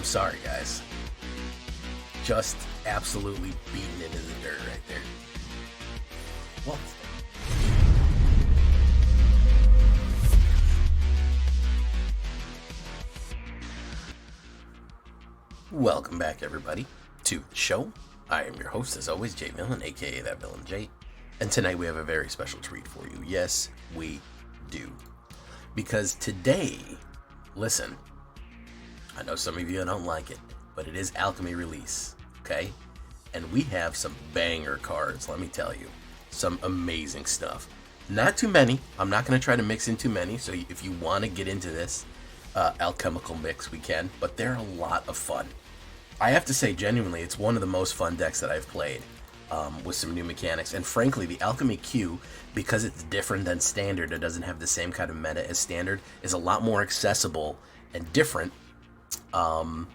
sorry, guys. Just absolutely beating it in the dirt right there. What? Welcome back, everybody, to the show. I am your host, as always, Jay Villain, aka That Villain Jay. And tonight we have a very special treat for you. Yes, we do. Because today, listen, I know some of you don't like it, but it is Alchemy release, okay? And we have some banger cards, let me tell you. Some amazing stuff. Not too many. I'm not going to try to mix in too many, so if you want to get into this alchemical mix, we can. But they're a lot of fun. I have to say, genuinely, it's one of the most fun decks that I've played with some new mechanics. And frankly, the Alchemy Q, because it's different than Standard, it doesn't have the same kind of meta as Standard, is a lot more accessible and different than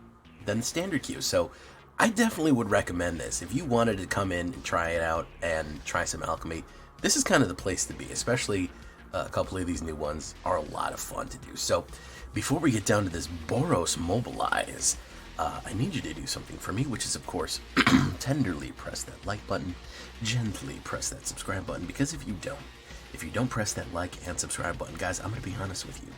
the Standard Q. So I definitely would recommend this. If you wanted to come in and try it out and try some Alchemy, this is kind of the place to be, especially a couple of these new ones are a lot of fun to do. So before we get down to this Boros Mobilize, I need you to do something for me, which is, of course, tenderly press that like button, gently press that subscribe button, because if you don't press that like and subscribe button, guys, I'm going to be honest with you.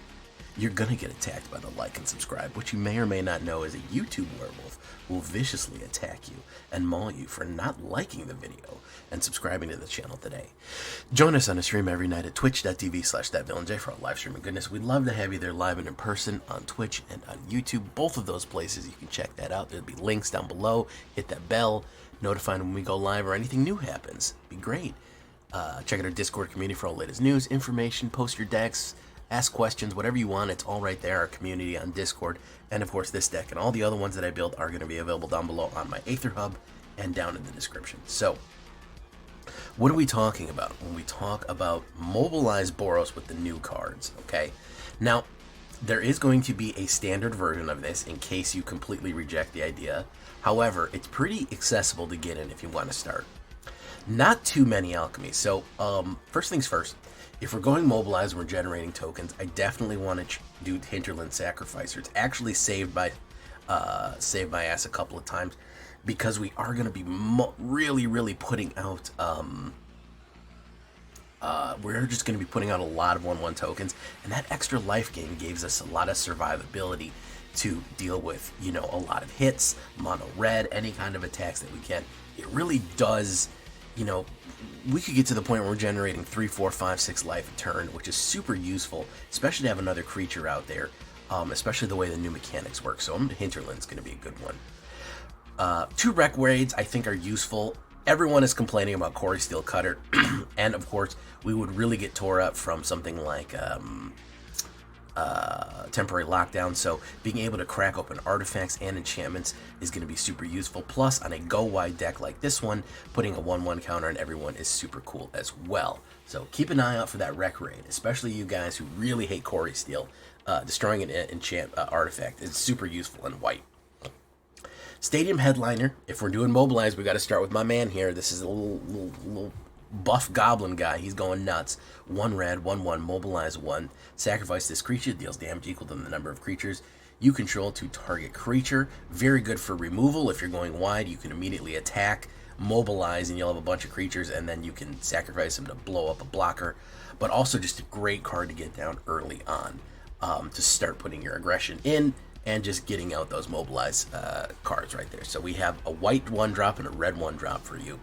You're going to get attacked by the like and subscribe, which you may or may not know is a YouTube werewolf who will viciously attack you and maul you for not liking the video and subscribing to the channel today. Join us on a stream every night at twitch.tv/thatvillainj for our live streaming goodness. We'd love to have you there live and in person on Twitch and on YouTube. Both of those places, you can check that out. There'll be links down below. Hit that bell, notify when we go live or anything new happens. It'd be great. Check out our Discord community for all the latest news, information, post your decks, ask questions, whatever you want. It's all right there, our community on Discord. And of course, this deck and all the other ones that I build are going to be available down below on my AetherHub and down in the description. So, what are we talking about when we talk about Mobilize Boros with the new cards, okay? Now, there is going to be a standard version of this in case you completely reject the idea. However, it's pretty accessible to get in if you want to start. Not too many alchemies. So, first things first, if we're going Mobilize and we're generating tokens, I definitely want to do Hinterland Sacrificer. It's actually saved my ass a couple of times because we are going to be really putting out, we're just going to be putting out a lot of 1/1 tokens, and that extra life gain gives us a lot of survivability to deal with, you know, a lot of hits, mono red, any kind of attacks that we can. It really does, you know, we could get to the point where we're generating 3, 4, 5, 6 life a turn, which is super useful, especially to have another creature out there, especially the way the new mechanics work. So Hinterland's going to be a good one. 2 Wreck Raids I think are useful. Everyone is complaining about Corey Steel Cutter, and of course, we would really get tore up from something like temporary lockdown, so being able to crack open artifacts and enchantments is going to be super useful. Plus, on a go-wide deck like this one, putting a 1/1 counter on everyone is super cool as well. So keep an eye out for that Wreck Raid, especially you guys who really hate Corey Steel. Destroying an enchant artifact is super useful in white. Stadium Headliner, if we're doing Mobilize, we got to start with my man here. This is a little buff goblin guy. He's going nuts. 1 red, 1/1, Mobilize 1. Sacrifice this creature, deals damage equal to the number of creatures you control to target creature. Very good for removal. If you're going wide, you can immediately attack, mobilize, and you'll have a bunch of creatures, and then you can sacrifice them to blow up a blocker. But also just a great card to get down early on, to start putting your aggression in and just getting out those Mobilize cards right there. So we have a white 1-drop and a red 1-drop for you.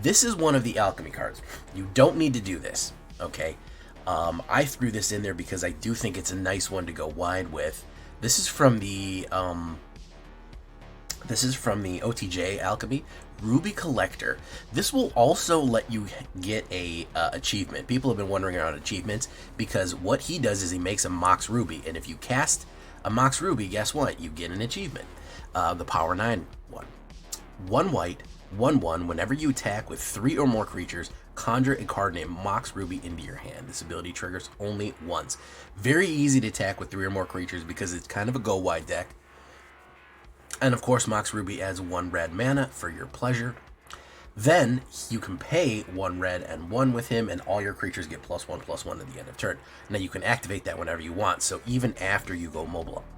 This is one of the alchemy cards. You don't need to do this, okay? I threw this in there because I do think it's a nice one to go wide with. This is from the OTJ Alchemy Ruby Collector. This will also let you get a achievement. People have been wondering about achievements because what he does is he makes a Mox Ruby, and if you cast a Mox Ruby, guess what? You get an achievement. The Power 9 one. 1 white, 1/1, whenever you attack with 3 or more creatures, conjure a card named Mox Ruby into your hand. This ability triggers only once. Very easy to attack with 3 or more creatures because it's kind of a go-wide deck. And of course, Mox Ruby adds 1 red mana for your pleasure. Then you can pay 1 red and 1 with him, and all your creatures get +1/+1 at the end of turn. Now you can activate that whenever you want, so even after you go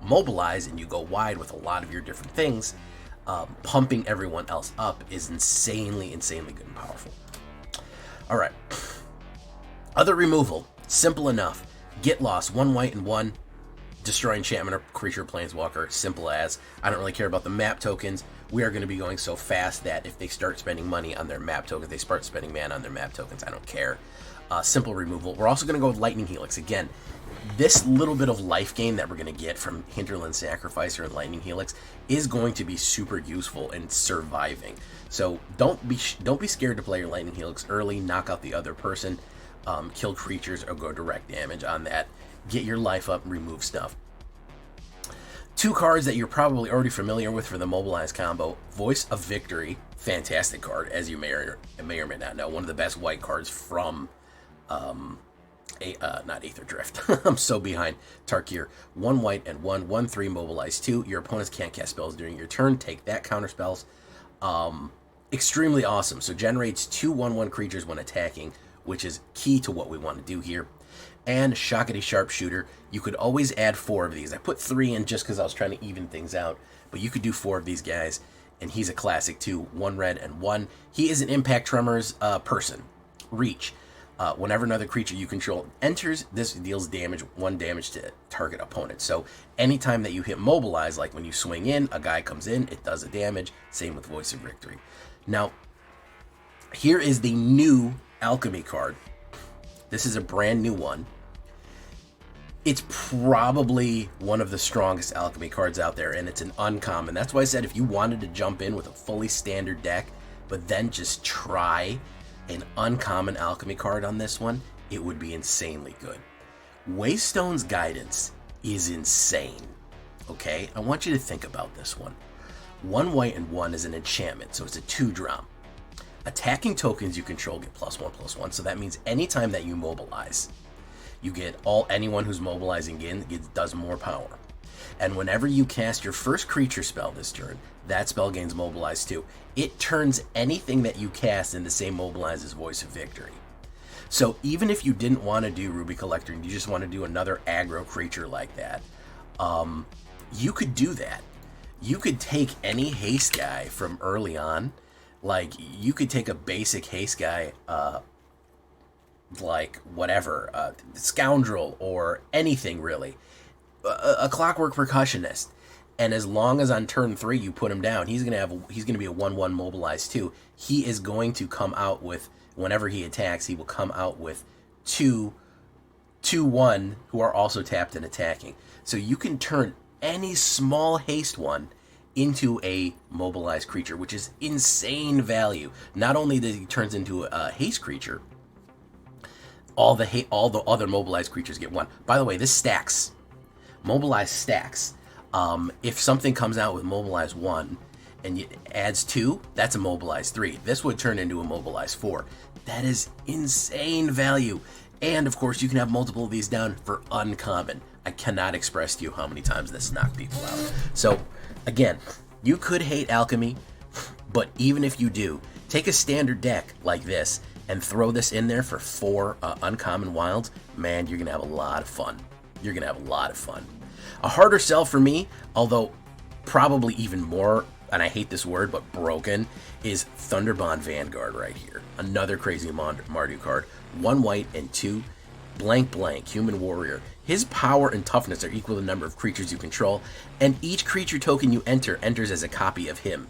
mobilize and you go wide with a lot of your different things, pumping everyone else up is insanely good and powerful. Alright. Other removal. Simple enough. Get lost. 1 white and 1. Destroy enchantment or creature planeswalker. Simple as. I don't really care about the map tokens. We are going to be going so fast that if they start spending money on their map tokens, they start spending mana on their map tokens. I don't care. Simple removal. We're also going to go with Lightning Helix. Again, this little bit of life gain that we're going to get from Hinterland Sacrificer and Lightning Helix is going to be super useful in surviving. So don't be scared to play your Lightning Helix early. Knock out the other person. Kill creatures or go direct damage on that. Get your life up and remove stuff. 2 cards that you're probably already familiar with for the Mobilize combo. Voice of Victory, fantastic card, as you may or may not know. One of the best white cards from, not Aether Drift. I'm so behind. Tarkir. 1 white and 1, 1/3 Mobilize 2. Your opponents can't cast spells during your turn. Take that counter spells. Extremely awesome. So generates 2 1/1 creatures when attacking, which is key to what we want to do here. And Shockity Sharpshooter. You could always add 4 of these. I put 3 in just because I was trying to even things out, but you could do 4 of these guys, and he's a classic too. 1 red and 1. He is an Impact Tremors person. Reach. Whenever another creature you control enters, this deals 1 damage to target opponent. So anytime that you hit Mobilize, like when you swing in, a guy comes in, it does a damage. Same with Voice of Victory. Now, here is the new Alchemy card. This is a brand new one. It's probably one of the strongest Alchemy cards out there, and it's an uncommon. That's why I said if you wanted to jump in with a fully standard deck, but then just try an uncommon Alchemy card on this one, it would be insanely good. Waystone's Guidance is insane. Okay? I want you to think about this one. 1 white and 1 is an enchantment, so it's a 2-drop. Attacking tokens you control get +1/+1, so that means anytime that you mobilize, you get anyone who's mobilizing in does more power. And whenever you cast your first creature spell this turn, that spell gains Mobilize too. It turns anything that you cast into the same Mobilize as Voice of Victory. So even if you didn't want to do Ruby Collector and you just want to do another aggro creature like that, you could do that. You could take any haste guy from early on. Like, you could take a basic haste guy, like, whatever, Scoundrel, or anything, really. A Clockwork Percussionist. And as long as on turn 3 you put him down, he's gonna be a 1/1 Mobilize too. He is going to come out with, whenever he attacks, he will come out with 2/1 who are also tapped and attacking. So you can turn any small haste one into a mobilized creature, which is insane value. Not only that he turns into a haste creature, all the other mobilized creatures get 1. By the way, this stacks. Mobilize stacks. If something comes out with Mobilize 1 and it adds 2, that's a Mobilize 3. This would turn into a Mobilize 4. That is insane value. And of course, you can have multiple of these down for uncommon. I cannot express to you how many times this knocked people out. So, again, you could hate Alchemy, but even if you do, take a standard deck like this and throw this in there for 4 uncommon wilds. Man, you're going to have a lot of fun. You're going to have a lot of fun. A harder sell for me, although probably even more, and I hate this word, but broken, is Thunderbond Vanguard right here. Another crazy Mardu card. 1 white and 2 blank, human warrior. His power and toughness are equal to the number of creatures you control, and each creature token you enter enters as a copy of him.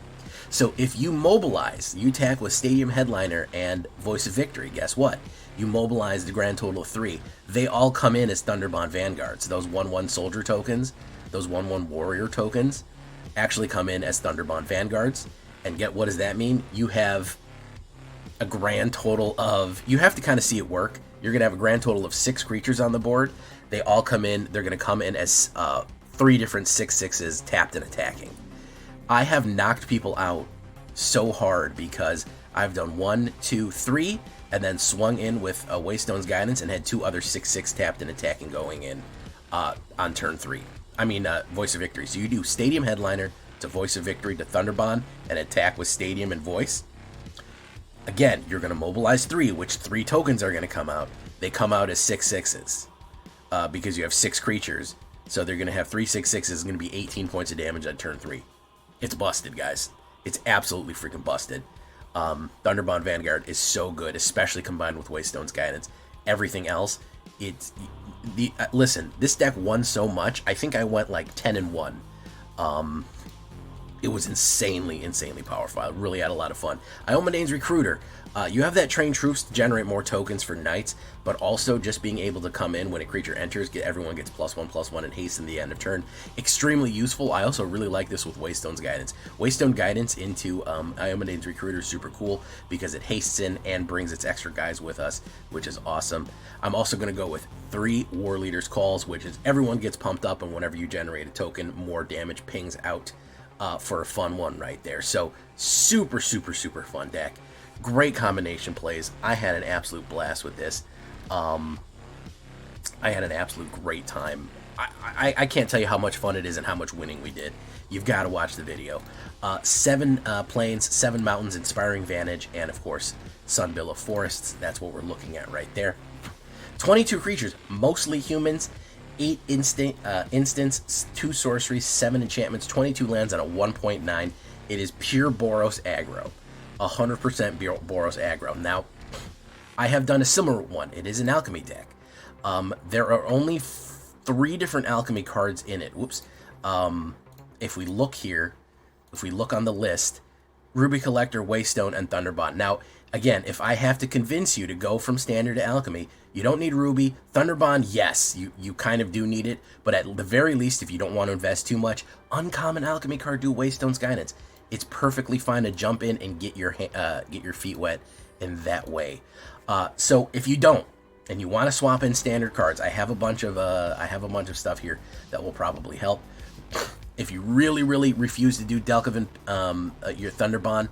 So if you mobilize, you attack with Stadium Headliner and Voice of Victory, guess what? You mobilize the grand total of 3. They all come in as Thunderbond Vanguards. Those 1/1 soldier tokens, those 1/1 warrior tokens, actually come in as Thunderbond Vanguards. And what does that mean? You have a grand total of, you have to kind of see it work. You're going to have a grand total of 6 creatures on the board. They all come in, they're going to come in as 3 different 6/6s tapped and attacking. I have knocked people out so hard because I've done 1, 2, 3, and then swung in with a Waystone's Guidance and had 2 other 6/6 tapped and attacking going in on turn 3. I mean, Voice of Victory. So you do Stadium Headliner to Voice of Victory to Thunderbond and attack with Stadium and Voice. Again, you're going to mobilize 3, which 3 tokens are going to come out. They come out as 6/6s because you have 6 creatures. So they're going to have 3 6/6s. It's going to be 18 points of damage on turn 3. It's busted, guys. It's absolutely freaking busted. Thunderbond Vanguard is so good, especially combined with Waystone's Guidance. Everything else, it's... listen, this deck won so much. I think I went like 10-1. It was insanely powerful. I really had a lot of fun. Iomedane's Recruiter. You have that trained troops to generate more tokens for knights, but also just being able to come in when a creature enters, everyone gets +1/+1 and haste in the end of turn. Extremely useful. I also really like this with Waystone's Guidance. Waystone Guidance into Iomedane's Recruiter is super cool because it hastes in and brings its extra guys with us, which is awesome. I'm also going to go with 3 War Leader's Calls, which is everyone gets pumped up, and whenever you generate a token, more damage pings out for a fun one right there. So super fun deck. Great combination plays. I had an absolute blast with this. I had an absolute great time. I can't tell you how much fun it is and how much winning we did. You've got to watch the video. 7 plains, 7 mountains, Inspiring Vantage, and of course Sunbill of Forests. That's what we're looking at right there. 22 creatures, mostly humans. 8 instants, 2 sorceries, 7 enchantments, 22 lands on a 1.9. It is pure Boros aggro. 100% Boros aggro. Now, I have done a similar one. It is an alchemy deck. There are only 3 different alchemy cards in it. Whoops. If we look here, if we look on the list, Ruby Collector, Waystone, and Thunderbond. Now, again, if I have to convince you to go from standard to alchemy, you don't need Ruby. Thunderbond, yes, you kind of do need it, but at the very least, if you don't want to invest too much, uncommon alchemy card, do Waystone's Guidance. It's perfectly fine to jump in and get your feet wet in that way. So if you don't, and you want to swap in standard cards, I have a bunch of stuff here that will probably help. If you really refuse to do Delcaven, your Thunderbond,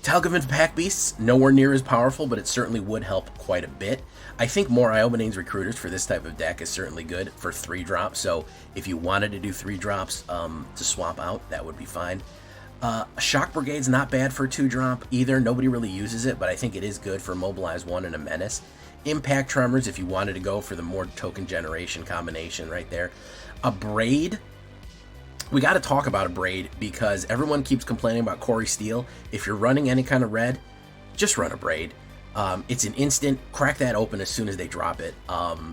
Delcaven Pack Beasts, nowhere near as powerful, but it certainly would help quite a bit. I think more Iomedane's Recruiters for this type of deck is certainly good for 3 drops, so if you wanted to do 3 drops to swap out, that would be fine. Shock Brigade's not bad for 2 drop either. Nobody really uses it, but I think it is good for Mobilize 1 and a Menace. Impact Tremors, if you wanted to go for the more token generation combination right there. A Braid. We got to talk about a Braid because everyone keeps complaining about Corey Steele. If you're running any kind of red, just run a Braid. It's an instant. Crack that open as soon as they drop it.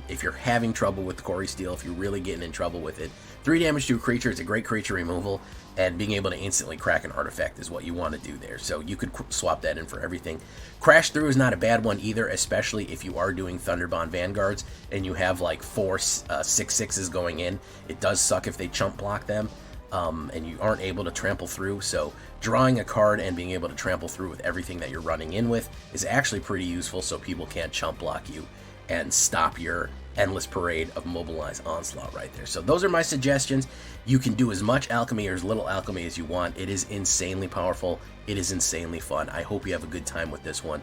If you're having trouble with Corey Steele, if you're really getting in trouble with it, 3 damage to a creature. It's a great creature removal, and being able to instantly crack an artifact is what you want to do there. So you could swap that in for everything. Crash Through is not a bad one either, especially if you are doing Thunderbond Vanguards and you have like 4 6/6s going in. It does suck if they chump block them. And you aren't able to trample through, so drawing a card and being able to trample through with everything that you're running in with is actually pretty useful, so people can't chump block you and stop your endless parade of Mobilize Onslaught right there. So those are my suggestions. You can do as much alchemy or as little alchemy as you want. It is insanely powerful. It is insanely fun. I hope you have a good time with this one.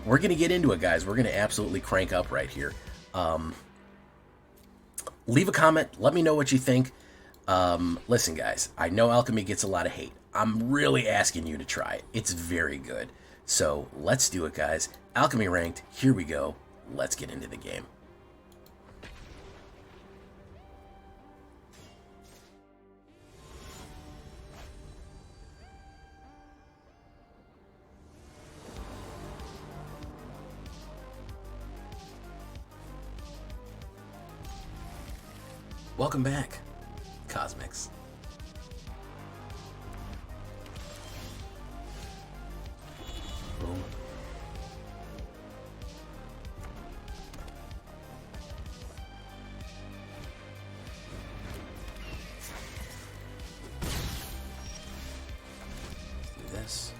We're going to get into it, guys. We're going to absolutely crank up right here. Leave a comment. Let me know what you think. Listen, guys, I know alchemy gets a lot of hate. I'm really asking you to try it. It's very good. So let's do it, guys. Alchemy ranked. Here we go. Let's get into the game. Welcome back, Cosmics. Boom. Let's do this.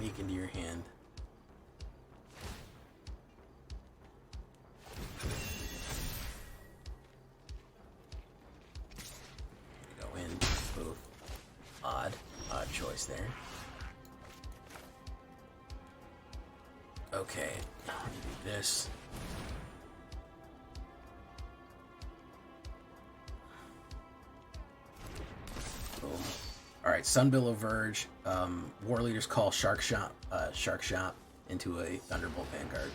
sneak into your hand. Go in, move. Odd choice there. Okay, now we do this. Boom. All right, Sunbillow Verge. War Leaders call Shark Shot into a Thunderbolt Vanguard.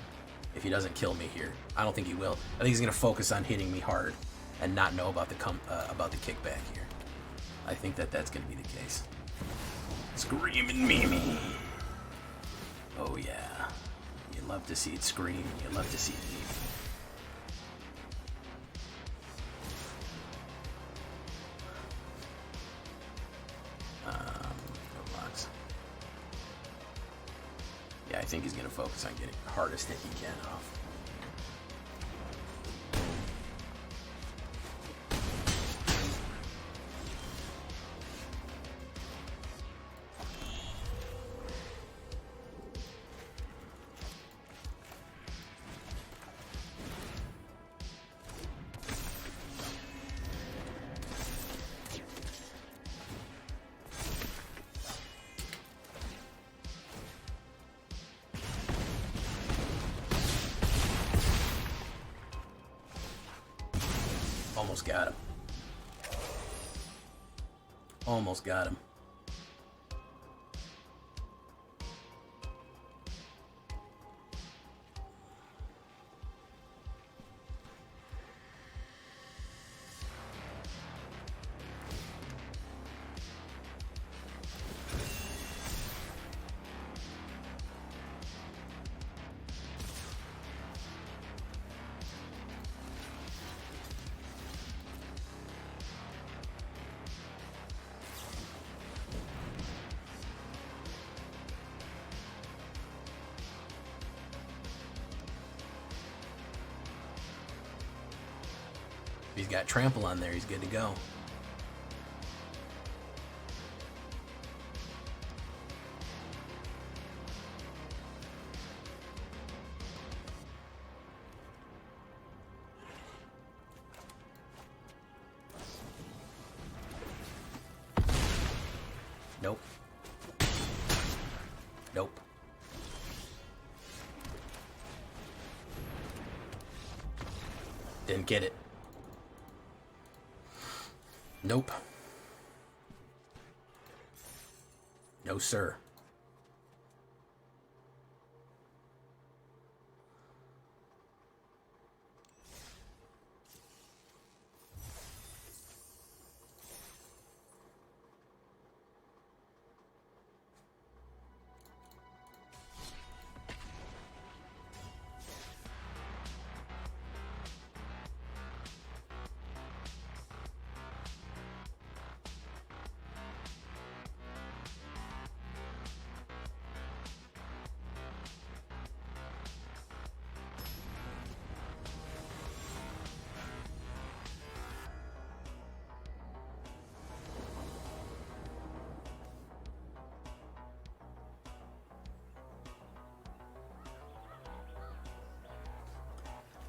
If he doesn't kill me here, I don't think he will. I think he's gonna focus on hitting me hard and not know about the kickback here. I think that's gonna be the case. Screaming Mimi. Oh yeah. You love to see it scream. You love to see it leave. No blocks. Yeah, I think he's going to focus on getting the hardest hit he can off. Almost got him. Almost got him. He's got trample on there, he's good to go. Nope. Nope. Didn't get it. Nope. No, sir.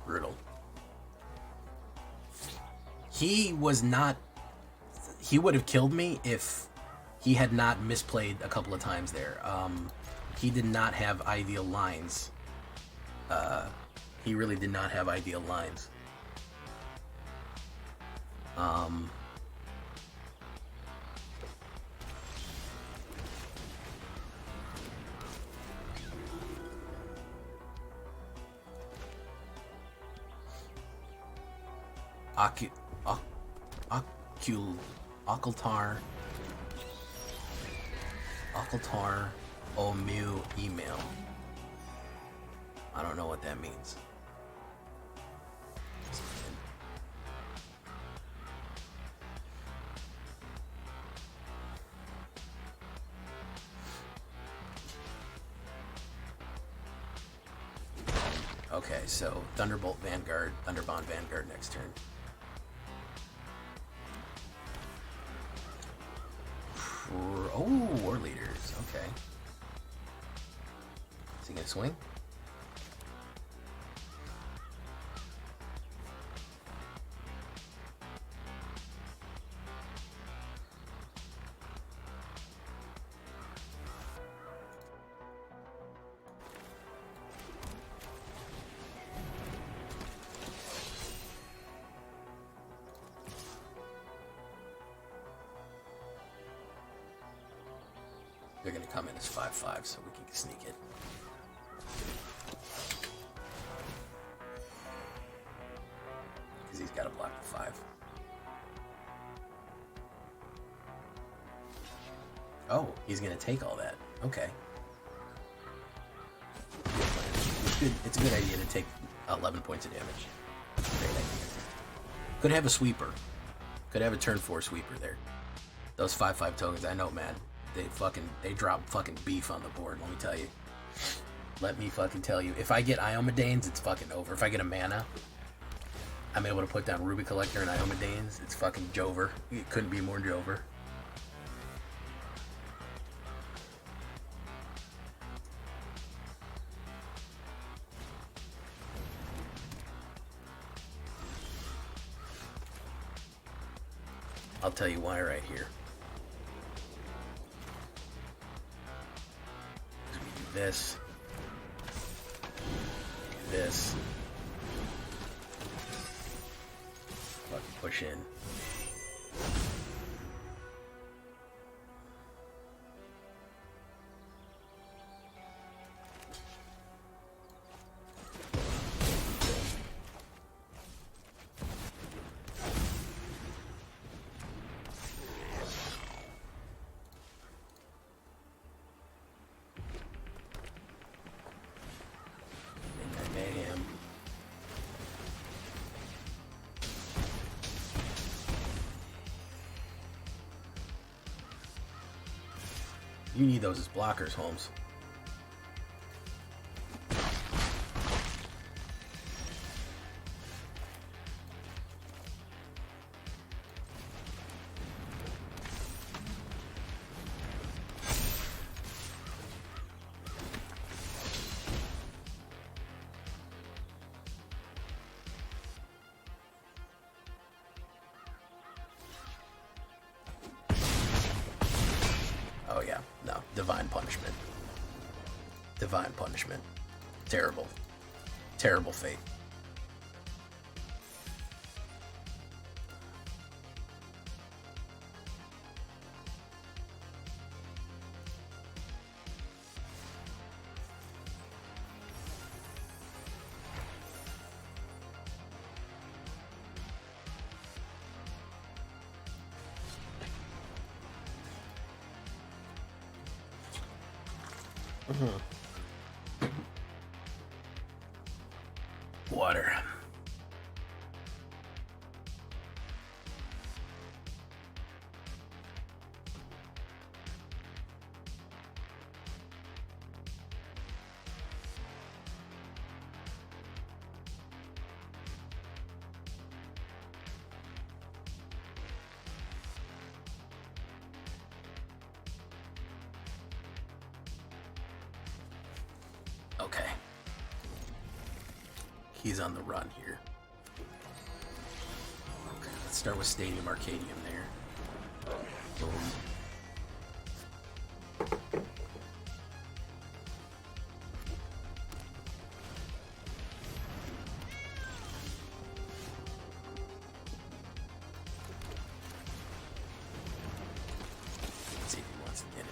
Brutal. He was not... He would have killed me if he had not misplayed a couple of times there. He did not have ideal lines. He really did not have ideal lines. Occultar Omu email. I don't know what that means. Okay, so Thunderbolt Vanguard, Thunderbond Vanguard next turn. Oh, War Leaders, okay. he gonna swing? They're going to come in as 5/5, so we can sneak it. Because he's got to block the 5. Oh, he's going to take all that. Okay. It's a good idea to take 11 points of damage. Great idea. Could have a sweeper. Could have a turn 4 sweeper there. Those 5/5 tokens, I know, man. They drop fucking beef on the board, let me tell you. Let me fucking tell you. If I get Iomodanes, it's fucking over. If I get a mana, I'm able to put down Ruby Collector and Iomodanes. It's fucking Jover. It couldn't be more Jover. I'll tell you why right here. This, fucking push in. You need those as blockers, Holmes. Oh yeah, no. Divine punishment. Divine punishment. Terrible. Terrible fate. Water. Okay. He's on the run here. Okay, let's start with Stadium Arcadium there. Boom. Let's see if he wants to get it.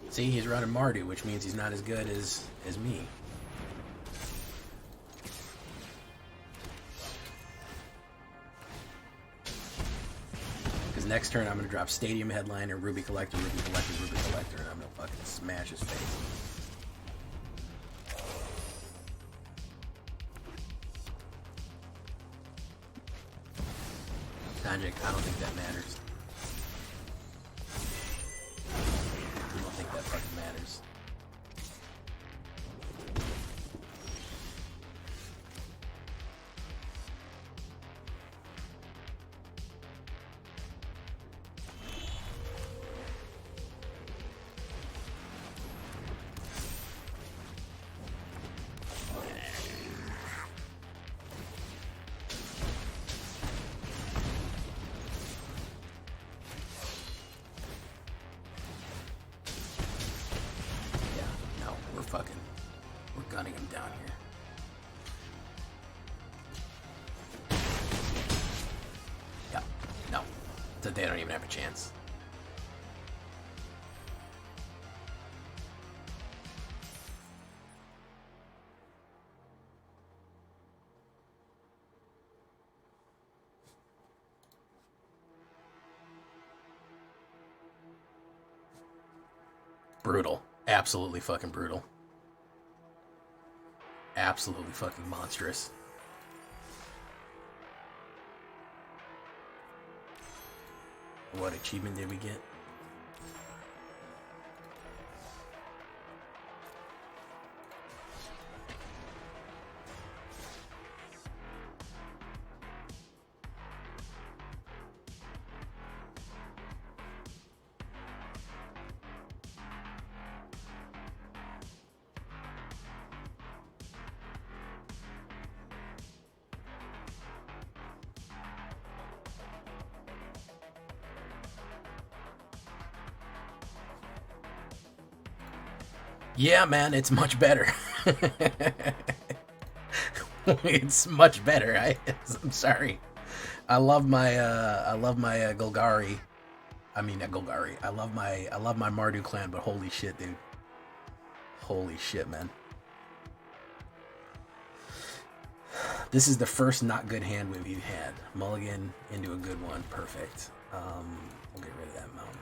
See, he's running Mardu, which means he's not as good as me. Because next turn I'm going to drop Stadium Headliner, Ruby Collector, Ruby Collector, Ruby Collector, and I'm going to fucking smash his face. Tanjik, I don't think that matters. That fucking matters. matters. We're gunning him down here. Yeah, no. They don't even have a chance. Brutal. Absolutely fucking brutal. Absolutely fucking monstrous. What achievement did we get? Yeah, man, it's much better. It's much better. I'm sorry. I love my Golgari. I mean, not Golgari. I love my Mardu clan, but holy shit, dude. Holy shit, man. This is the first not good hand we've had. Mulligan into a good one. Perfect. We'll get rid of that mountain.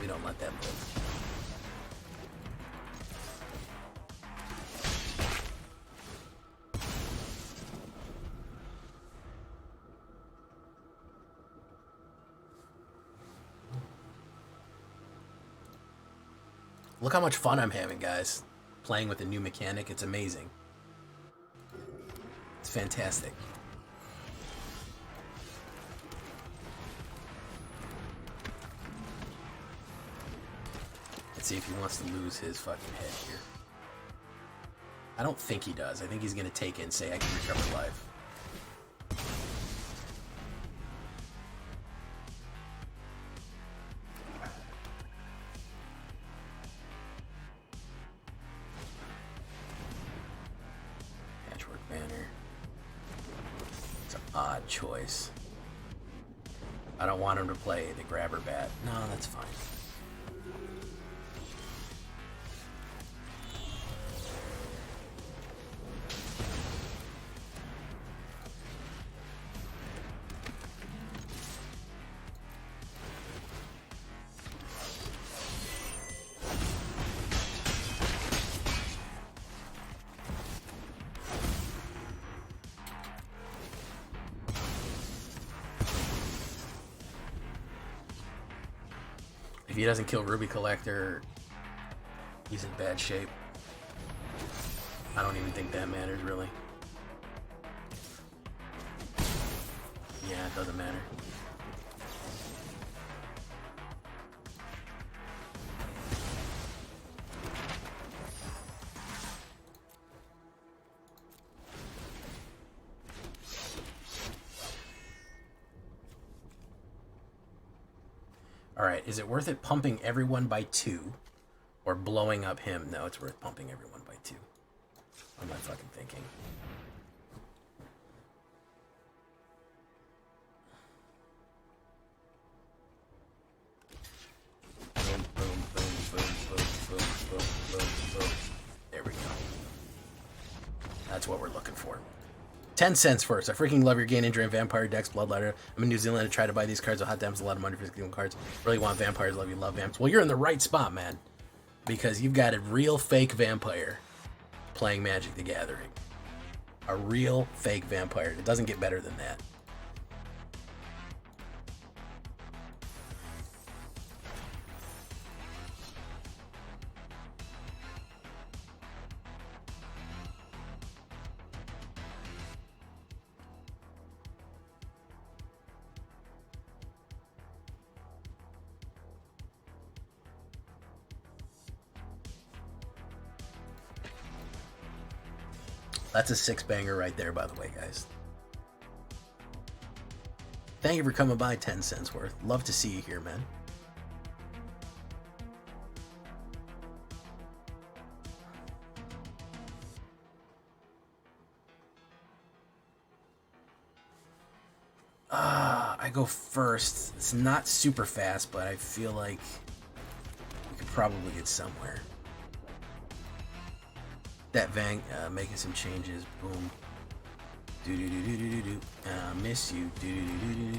We don't let that move. Look how much fun I'm having, guys. Playing with a new mechanic, it's amazing. It's fantastic. Let's see if he wants to lose his fucking head here. I don't think he does. I think he's going to take it and say, I can recover life. Patchwork banner. It's an odd choice. I don't want him to play the grabber bat. No, that's fine. If he doesn't kill Ruby Collector, he's in bad shape. I don't even think that matters, really. Yeah, it doesn't matter. Alright, is it worth it pumping everyone by 2 or blowing up him? No, it's worth pumping everyone by 2. What am I fucking thinking? Boom, boom, boom, boom, boom. 10 cents first. I freaking love your gain and drain vampire decks, Bloodletter. I'm in New Zealand to try to buy these cards with hot damns, a lot of money for these cards. Really want vampires, love you, love vamps. Well, you're in the right spot, man. Because you've got a real fake vampire playing Magic the Gathering. A real fake vampire. It doesn't get better than that. That's a 6-banger right there, by the way, guys. Thank you for coming by, 10 cents worth. Love to see you here, man. I go first. It's not super fast, but I feel like we could probably get somewhere. That Vang making some changes. Boom. Do do do do do do do. Miss you. Do do do do do do.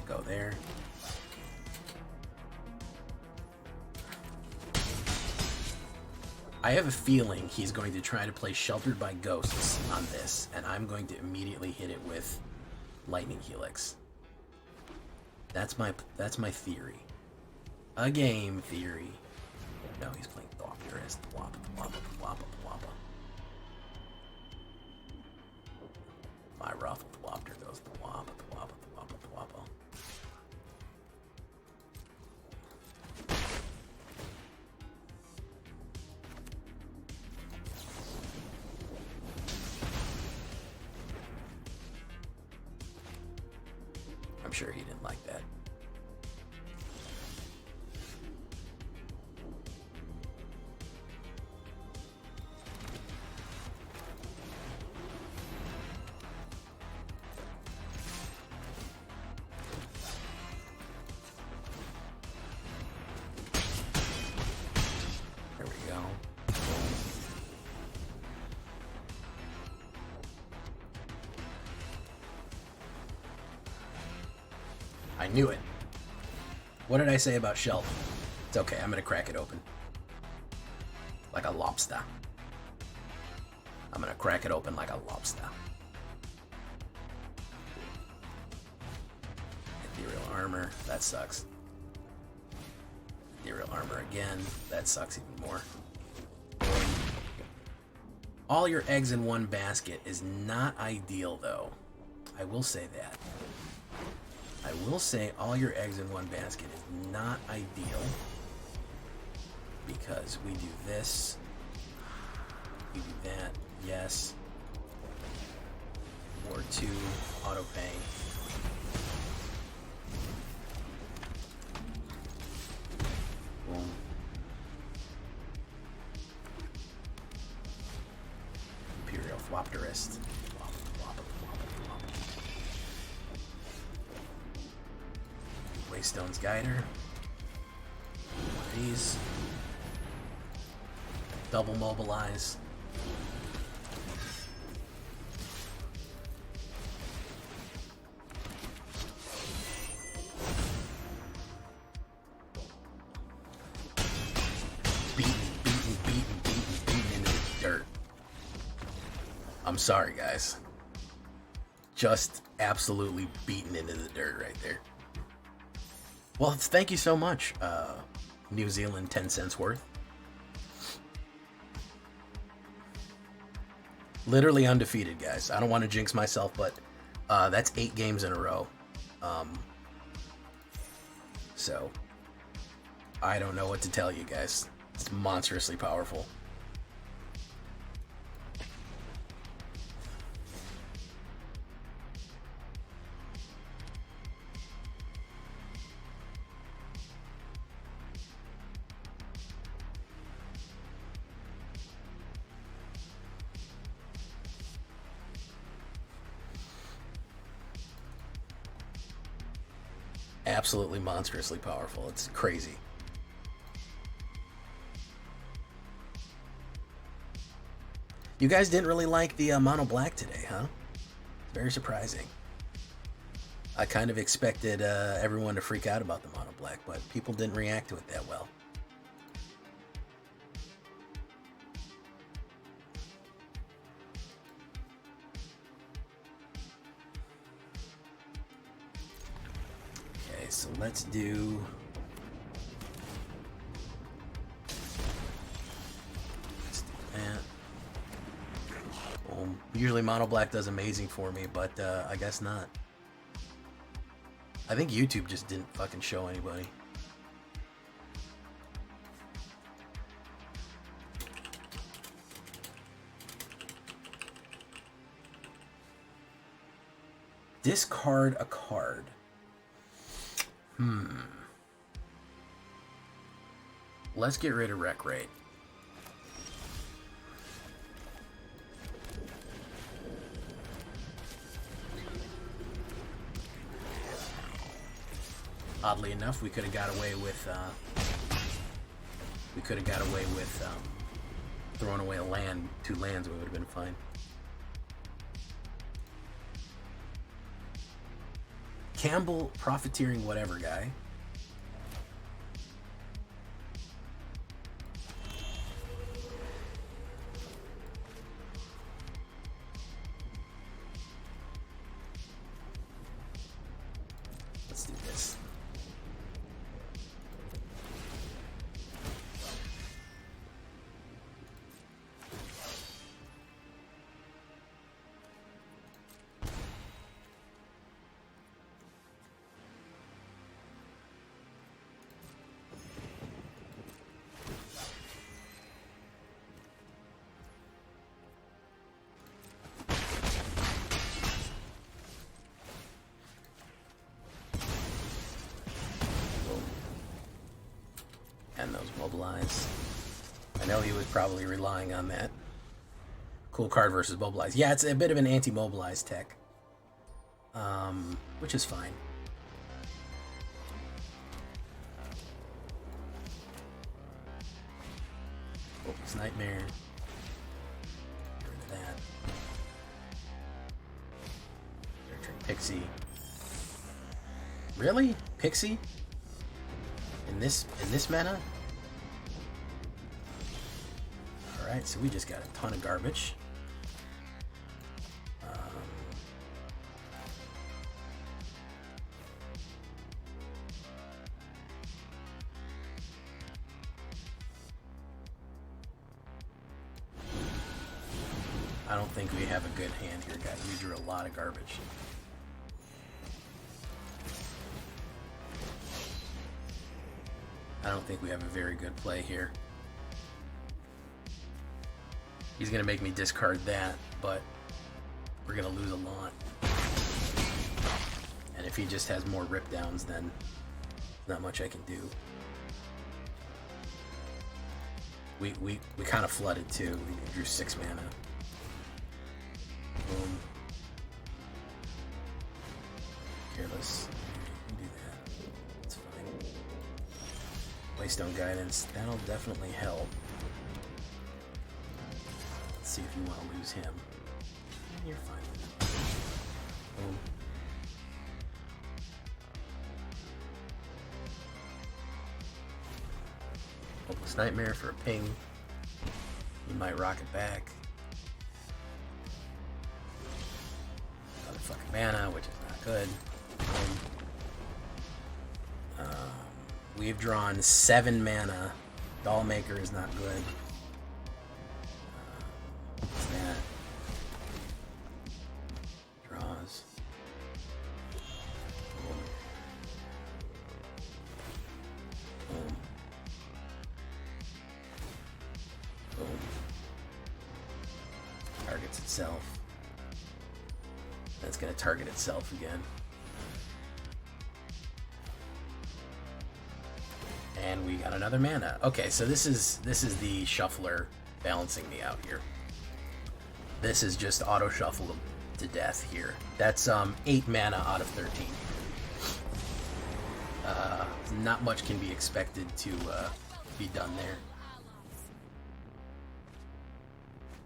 Go there. I have a feeling he's going to try to play Sheltered by Ghosts on this, and I'm going to immediately hit it with Lightning Helix. That's my theory. A game theory. No, he's playing Thopterist. Wappa, wappa, wappa, wappa. My Ruffled Wapter goes the wappa, wappa, wappa, wappa. I'm sure he didn't like that. There we go. I knew it. What did I say about shelf? It's okay, I'm gonna crack it open. Like a lobster. I'm gonna crack it open like a lobster. Ethereal armor, that sucks. Ethereal armor again, that sucks even more. All your eggs in one basket is not ideal though. I will say that. I will say all your eggs in one basket is not ideal because we do this, we do that, yes, or 2, auto pay. Boom. Imperial Thopterist. Stone's Guider. One of these. Double Mobilize. Beaten into the dirt. I'm sorry, guys. Just absolutely beaten into the dirt right there. Well, thank you so much, New Zealand 10 cents worth. Literally undefeated, guys. I don't want to jinx myself, but that's 8 games in a row. So, I don't know what to tell you guys. It's monstrously powerful. absolutely monstrously powerful. It's crazy. You guys didn't really like the mono black today, huh? Very surprising. I kind of expected everyone to freak out about the mono black, but people didn't react to it that well. Okay, so let's do... that. Usually mono black does amazing for me, but I guess not. I think YouTube just didn't fucking show anybody. Discard a card. Let's get rid of Wreck Rate. Oddly enough, we could have got away with throwing away a land, 2 lands. We would have been fine. Campbell, profiteering whatever guy. Let's do this. And those mobilize. I know he was probably relying on that. Cool card versus mobilize. Yeah, it's a bit of an anti-mobilize tech. Which is fine. Focus Nightmare. Get rid of that. Return Pixie. Really? Pixie? In this meta? Alright, so we just got a ton of garbage. I don't think we have a good hand here, guys. We drew a lot of garbage. I don't think we have a very good play here. He's going to make me discard that, but we're going to lose a lot. And if he just has more rip downs, then not much I can do. We kind of flooded too. We drew 6 mana. Boom. Careless. We can do that. It's fine. Waystone Guidance. That'll definitely help. Let's see if you want to lose him. You're fine. Boom. Hopeless Nightmare for a ping. You might rock it back. Another fucking mana, which is not good. We've drawn 7 mana. Dollmaker is not good. What's that? Draws. Boom. Boom. Boom. Targets itself. That's going to target itself again. And we got another mana. Okay, so this is the shuffler balancing me out here. This is just auto shuffle to death here. That's 8 mana out of 13. Not much can be expected to be done there.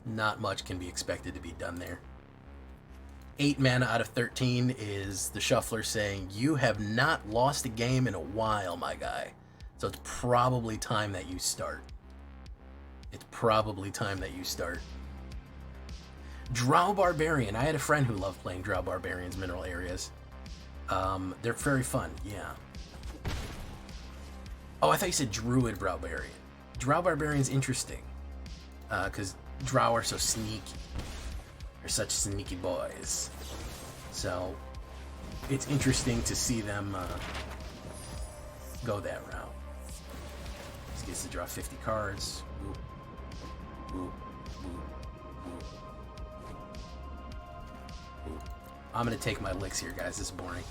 Not much can be expected to be done there. 8 mana out of 13 is the Shuffler saying, you have not lost a game in a while, my guy. So it's probably time that you start. It's probably time that you start. Drow Barbarian. I had a friend who loved playing Drow Barbarian's mineral areas. They're very fun, yeah. Oh, I thought you said Druid Barbarian. Drow Barbarian's interesting. Because Drow are so sneaky. They're such sneaky boys. So, it's interesting to see them go that route. This gets to draw 50 cards. Ooh. Ooh. Ooh. Ooh. Ooh. I'm going to take my licks here, guys. This is boring.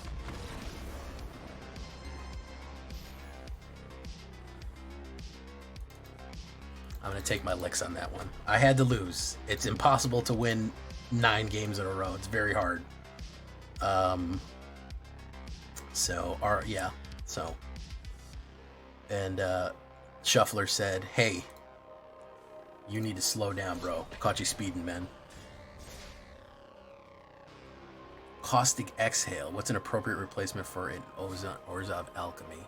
I'm going to take my licks on that one. I had to lose. It's impossible to win 9 games in a row. It's very hard. And Shuffler said, hey, you need to slow down, bro. Caught you speeding, man. Caustic Exhale. What's an appropriate replacement for an Orzhov Alchemy?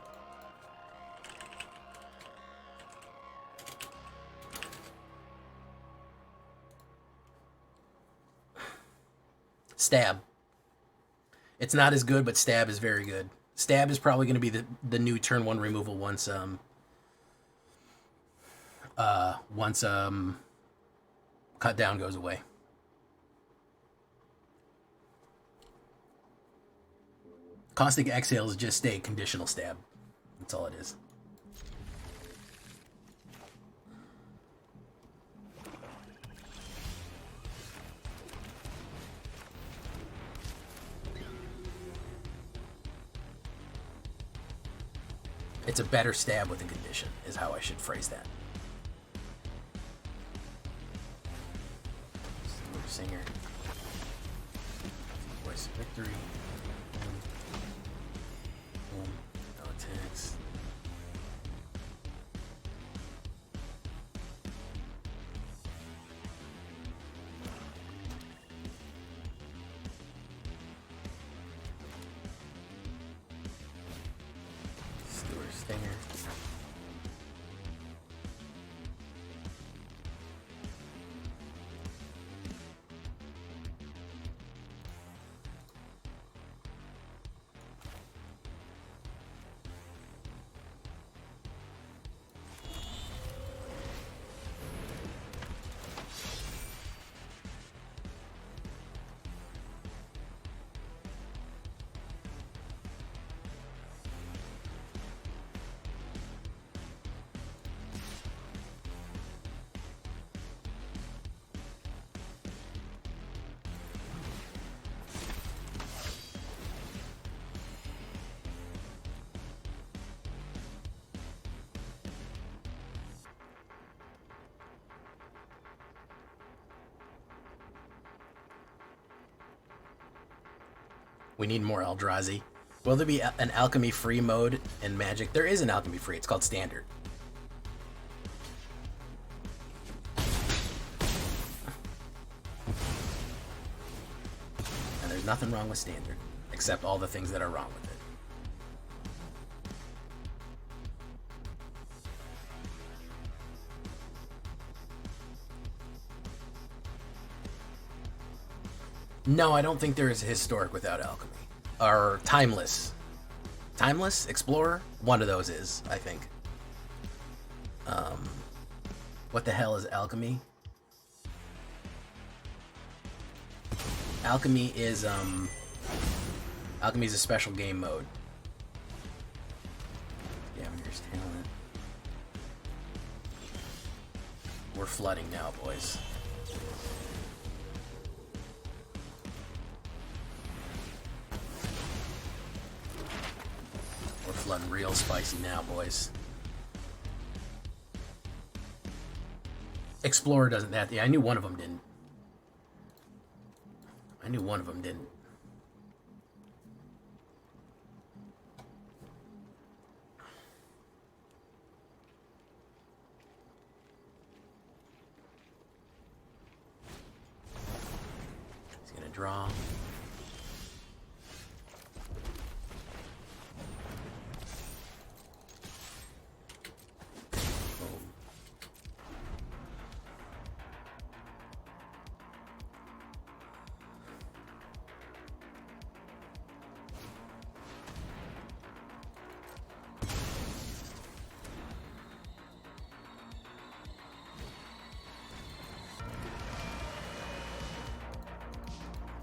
Stab. It's not as good, but Stab is very good. Stab is probably going to be the new turn 1 removal once Cut Down goes away. Caustic Exhale is just a conditional stab. That's all it is. It's a better stab with a condition, is how I should phrase that. Singer. Voice of Victory. Boom. No attacks. Stinger. We need more Eldrazi. Will there be an alchemy free mode in Magic? There is an alchemy free. It's called Standard. And there's nothing wrong with Standard, except all the things that are wrong with it. No, I don't think there is historic without alchemy. Or timeless. Timeless? Explorer? One of those is, I think. What the hell is alchemy? Alchemy is a special game mode. Scavenger's Talent. We're flooding now, boys. Flooding real spicy now, boys. Explorer doesn't have to. Yeah, I knew one of them didn't. draw.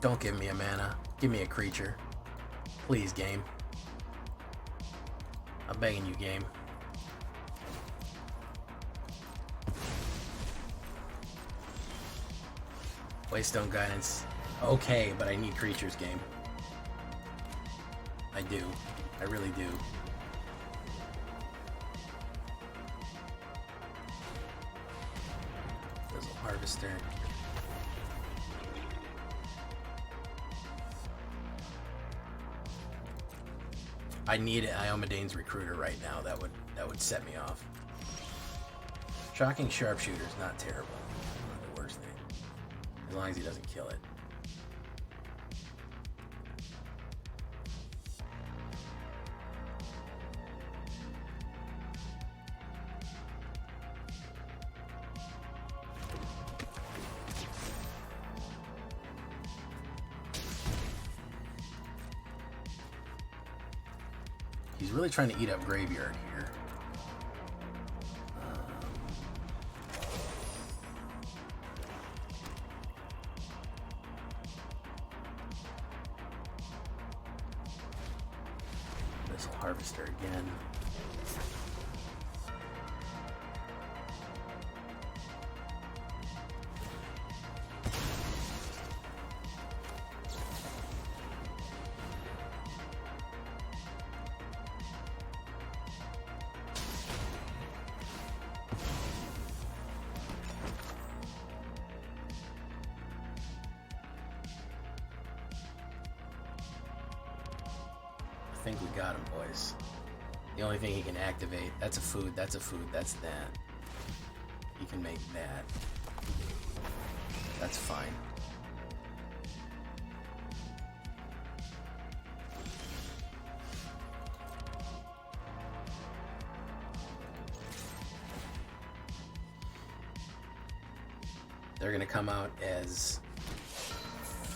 Don't give me a mana. Give me a creature. Please, game. I'm begging you, game. Waystone Guidance. Okay, but I need creatures, game. I do. I really do. Fizzle Harvester. I need Iomedane's Recruiter right now. That would set me off. Shocking Sharpshooter is not terrible. Not the worst thing. As long as he doesn't kill it. He's really trying to eat up Graveyard here. Missile Harvester again. I think we got him, boys. The only thing he can activate, that's a food, that's a food, that's that. He can make that. That's fine. They're gonna come out as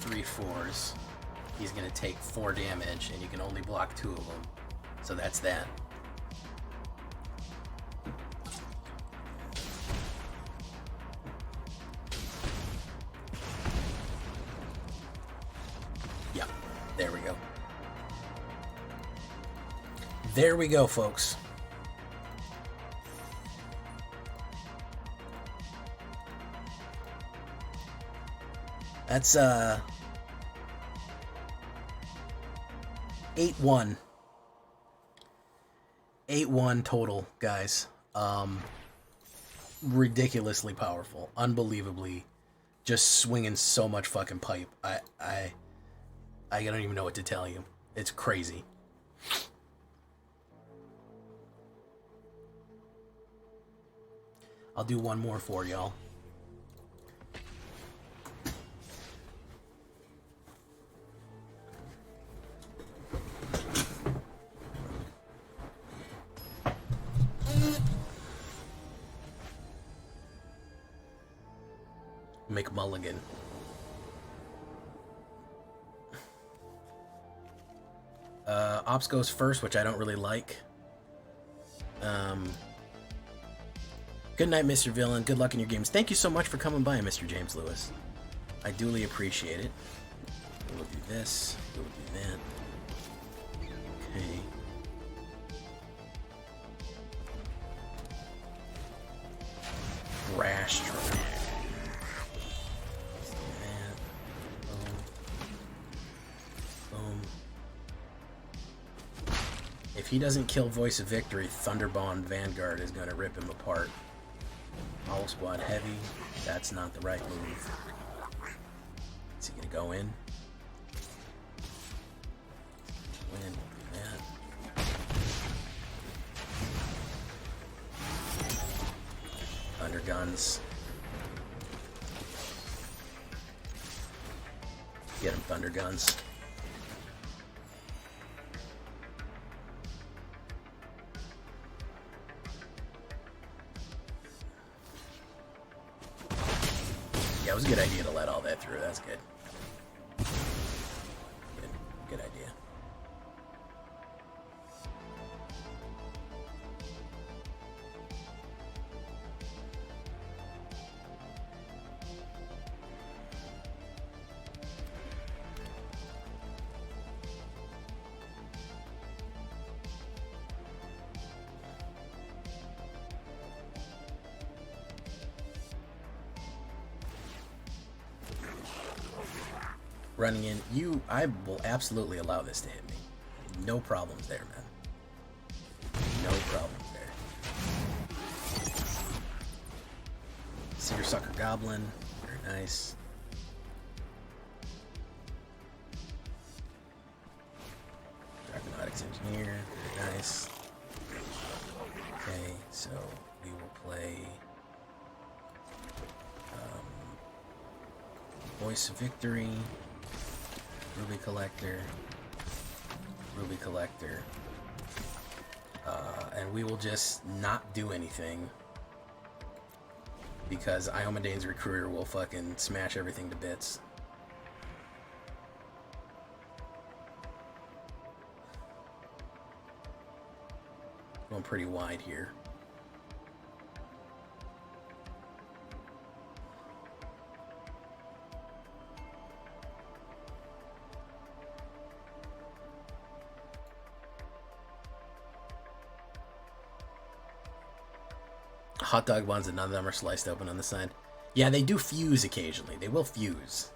3/4s. He's gonna take 4 damage, and you can only block 2 of them. So that's that. Yeah, there we go. There we go, folks. That's 8-1. 8-1 total, guys. Ridiculously powerful. Unbelievably. Just swinging so much fucking pipe. I don't even know what to tell you. It's crazy. I'll do one more for y'all. McMulligan. Ops goes first, which I don't really like. Good night, Mr. Villain. Good luck in your games. Thank you so much for coming by, Mr. James Lewis. I duly appreciate it. We'll do this. We'll do that. Okay. Rash Trap. If he doesn't kill Voice of Victory, Thunderbond Vanguard is going to rip him apart. All Squad Heavy, that's not the right move. Is he going to go in? Win that. Thunderguns. Get him, Thunder Guns. Yeah, it was a good idea to let all that through. That's good. Good idea. Running in, I will absolutely allow this to hit me. No problems there, man. No problems there. Seersucker Goblin, very nice. Dragonautic's Engineer, very nice. Okay, so we will play Voice of Victory. Ruby Collector, and we will just not do anything because Iomedane's Recruiter will fucking smash everything to bits. Going pretty wide here. Hot dog buns and none of them are sliced open on the side. Yeah, they do fuse occasionally. They will fuse.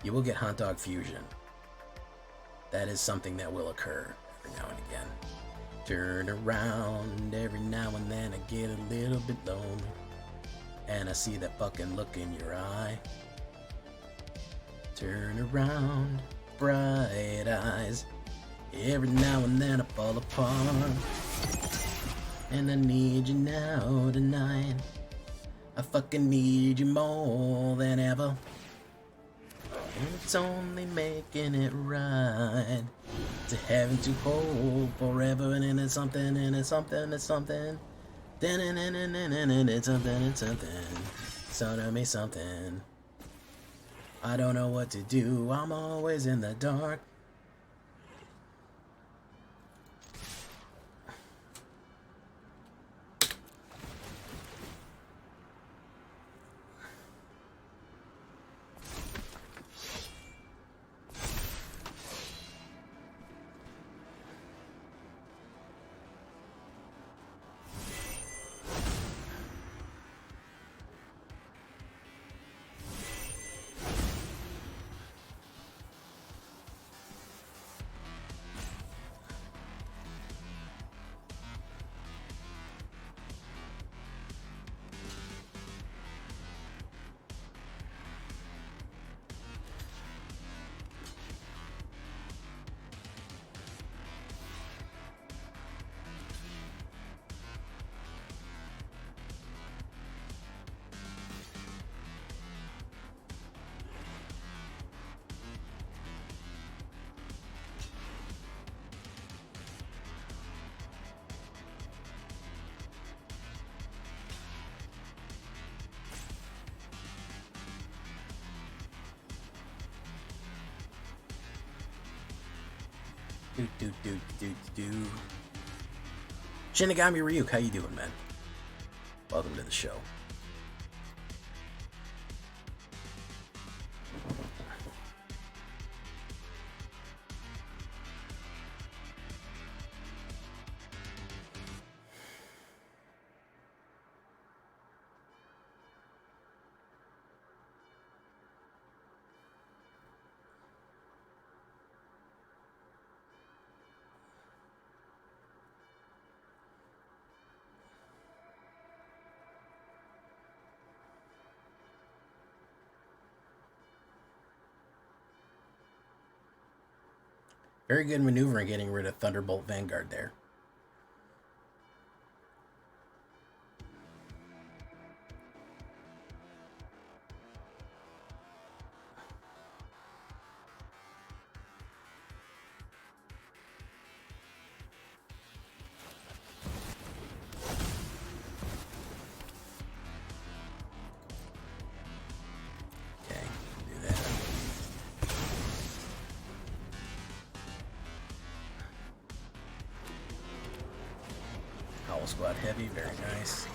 You will get hot dog fusion. That is something that will occur every now and again. Turn around every now and then. I get a little bit lonely, and I see that fucking look in your eye. Turn around, bright eyes. Every now and then I fall apart. And I need you now tonight. I fucking need you more than ever. And it's only making it right to having to hold forever. And it's something, and it's something, it's something. And it's something, it's something. So tell me something. I don't know what to do. I'm always in the dark. Shinigami Ryuk, how you doing, man? Welcome to the show. Very good maneuvering getting rid of Thunderbolt Vanguard there. Whole squad heavy, very nice.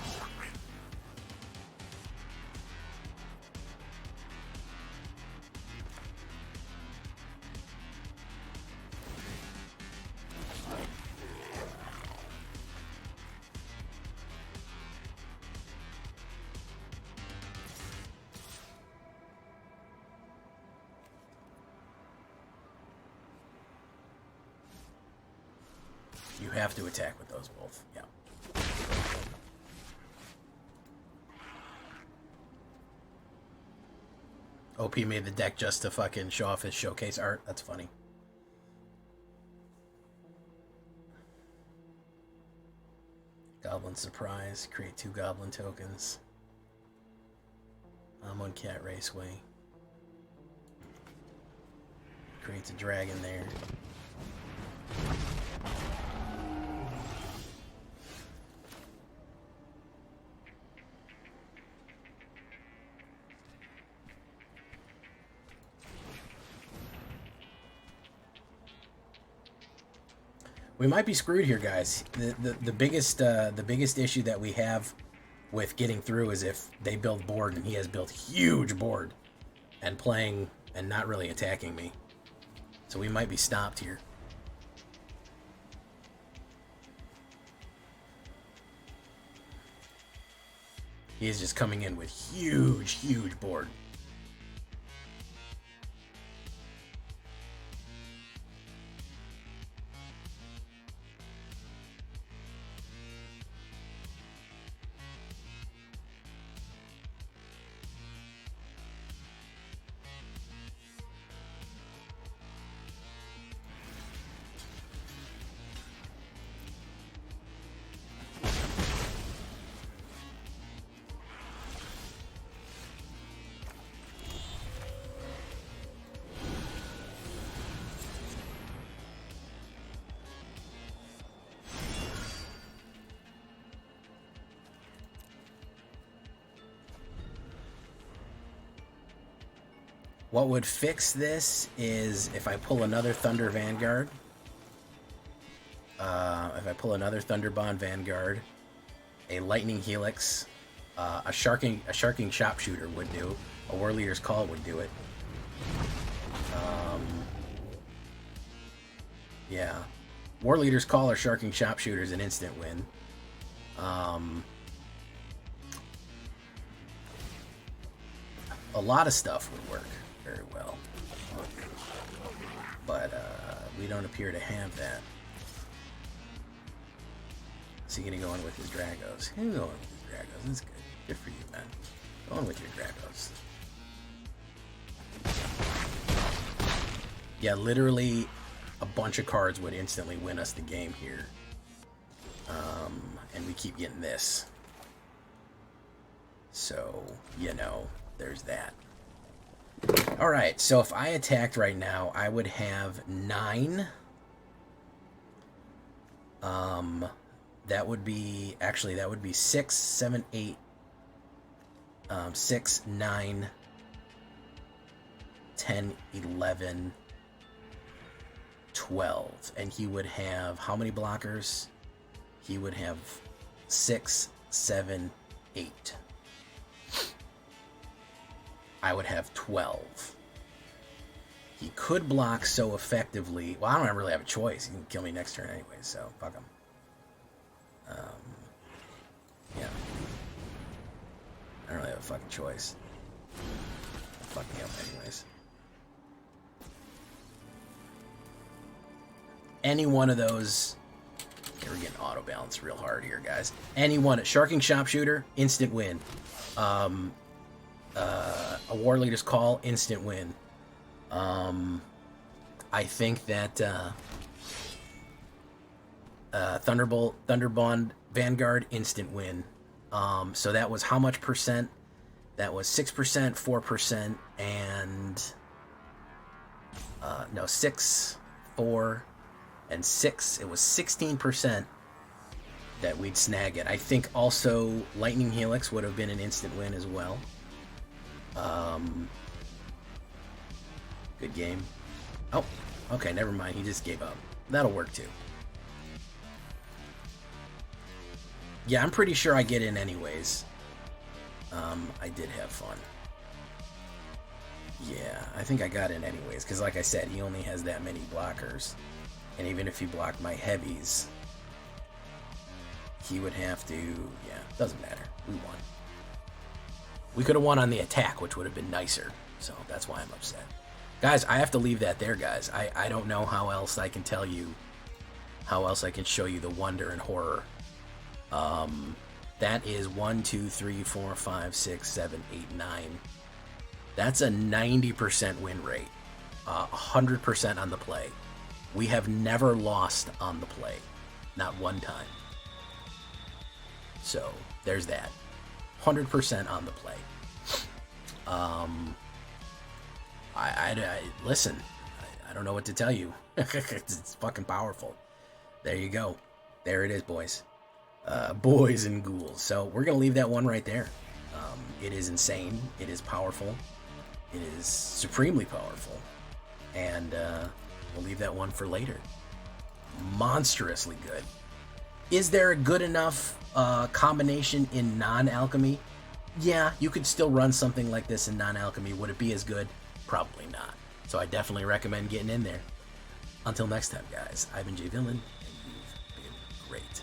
You have to attack with those both, yeah. OP made the deck just to fucking show off his showcase art. That's funny. Goblin Surprise. Create 2 goblin tokens. I'm on Cat Raceway. Creates a dragon there. We might be screwed here, guys. The biggest issue that we have with getting through is if they build board and he has built huge board and playing and not really attacking me. So we might be stopped here. He is just coming in with huge board. What would fix this is if I pull another Thunder Vanguard. If I pull another Thunderbond Vanguard, a Lightning Helix, a Sharking Sharpshooter would do. A War Leader's Call would do it. Yeah. War Leader's Call or Sharking Sharpshooter is an instant win. A lot of stuff would work very well, but we don't appear to have that. Is he gonna go in with his Dragos? He's going with his Dragos. That's good. Good for you, man. Go on with your Dragos. Yeah, literally a bunch of cards would instantly win us the game here. And we keep getting this. So, you know, there's that. Alright, so if I attacked right now, I would have 9. That would be, actually, that would be 6, 7, 8, 6, 9, 10, 11, 12. And he would have, how many blockers? He would have 6, 7, 8. I would have 12. He could block so effectively. Well, I don't really have a choice. He can kill me next turn anyway, so fuck him. Yeah. I don't really have a fucking choice. Fuck me up anyways. Any one of those... Okay, we're getting auto balance real hard here, guys. Any one. Sharking Sharpshooter, instant win. A War Leader's Call, instant win. I think that Thunderbond Vanguard, instant win. So that was how much percent? That was 6%, 4%, and no, 6, 4, and 6. It was 16% that we'd snag it. I think also Lightning Helix would have been an instant win as well. Good game. Oh, okay, never mind. He just gave up. That'll work too. Yeah, I'm pretty sure I get in anyways. I did have fun. Yeah, I think I got in anyways, because like I said, he only has that many blockers. And even if he blocked my heavies, he would have to... Yeah, doesn't matter. We won. We could have won on the attack, which would have been nicer. So that's why I'm upset. Guys, I have to leave that there, guys. I don't know how else I can tell you, how else I can show you the wonder and horror. That is 1, 2, 3, 4, 5, 6, 7, 8, 9. That's a 90% win rate. 100% on the play. We have never lost on the play. Not one time. So, there's that. 100% on the play. Listen, I don't know what to tell you. It's fucking powerful. There you go. There it is, boys. Boys and ghouls. So we're going to leave that one right there. It is insane. It is powerful. It is supremely powerful. And we'll leave that one for later. Monstrously good. Is there a good enough combination in non-alchemy? Yeah, you could still run something like this in non-alchemy. Would it be as good? Probably not. So I definitely recommend getting in there. Until next time, guys, I've been Jay Villain, and you've been great.